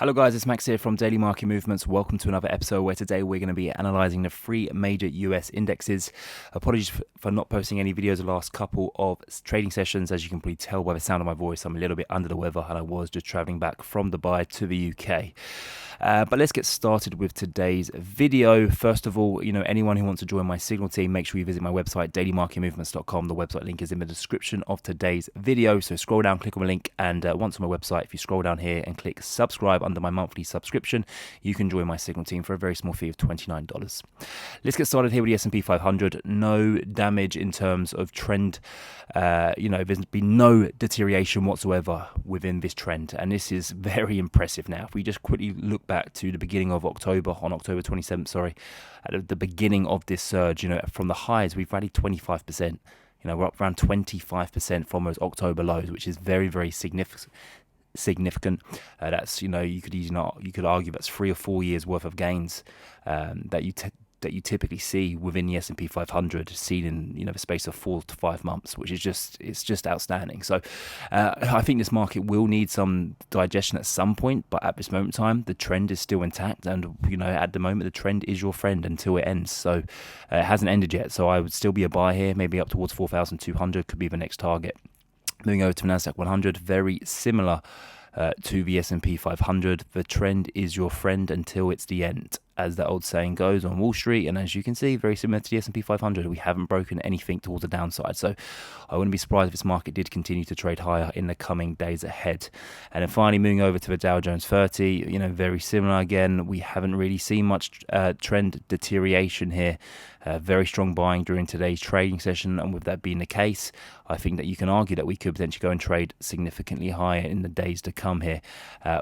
Hello guys, it's Max here from Daily Market Movements. Welcome to another episode where today we're going to be analysing the three major US indexes. Apologies for not posting any videos the last couple of trading sessions. As you can probably tell by the sound of my voice, I'm a little bit under the weather and I was just travelling back from Dubai to the UK. But let's get started with today's video. First of all, anyone who wants to join my Signal team, make sure you visit my website, dailymarketmovements.com. The website link is in the description of today's video. So scroll down, click on the link, and once on my website, if you scroll down here and click subscribe under my monthly subscription, you can join my Signal team for a very small fee of $29. Let's get started here with the S&P 500. No damage in terms of trend. There's been no deterioration whatsoever within this trend, and this is very impressive. Now, if we just quickly look back to the beginning of October, on October 27th, at the beginning of this surge, from the highs, we've rallied 25%. We're up around 25% from those October lows, which is very, very significant. That's you could argue that's 3 or 4 years worth of gains that you typically see within the S&P 500, seen in the space of 4 to 5 months, which is just outstanding. So I think this market will need some digestion at some point, but at this moment in time, the trend is still intact, and at the moment the trend is your friend until it ends. So it hasn't ended yet. So I would still be a buy here, maybe up towards 4,200 could be the next target. Moving over to Nasdaq100, very similar to the S&P 500. The trend is your friend until it's the end, as the old saying goes on Wall Street. And as you can see, very similar to the S&P 500, we haven't broken anything towards the downside. So I wouldn't be surprised if this market did continue to trade higher in the coming days ahead. And then finally, moving over to the DowJones30, very similar again. We haven't really seen much trend deterioration here. Very strong buying during today's trading session, and with that being the case, I think that you can argue that we could potentially go and trade significantly higher in the days to come here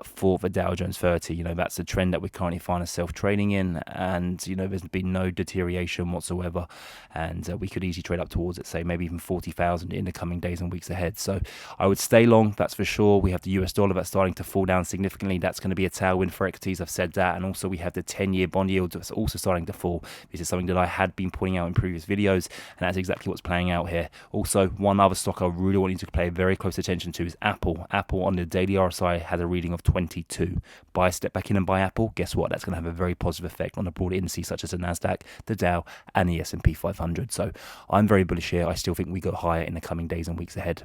for the Dow Jones 30. That's the trend that we currently find ourselves trading in, and there's been no deterioration whatsoever, and we could easily trade up towards it, say maybe even 40,000 in the coming days and weeks ahead. So I would stay long, that's for sure. We have the US dollar that's starting to fall down significantly. That's going to be a tailwind for equities, I've said that, and also we have the 10-year bond yield that's also starting to fall. This is something that I had been pointing out in previous videos, and that's exactly what's playing out here. Also, one other stock I really want you to pay very close attention to is Apple. Apple on the daily RSI has a reading of 22. Buy a step back in and buy Apple. Guess what? That's going to have a very positive effect on the broader indices such as the Nasdaq, the Dow, and the S&P 500. So I'm very bullish here. I still think we go higher in the coming days and weeks ahead.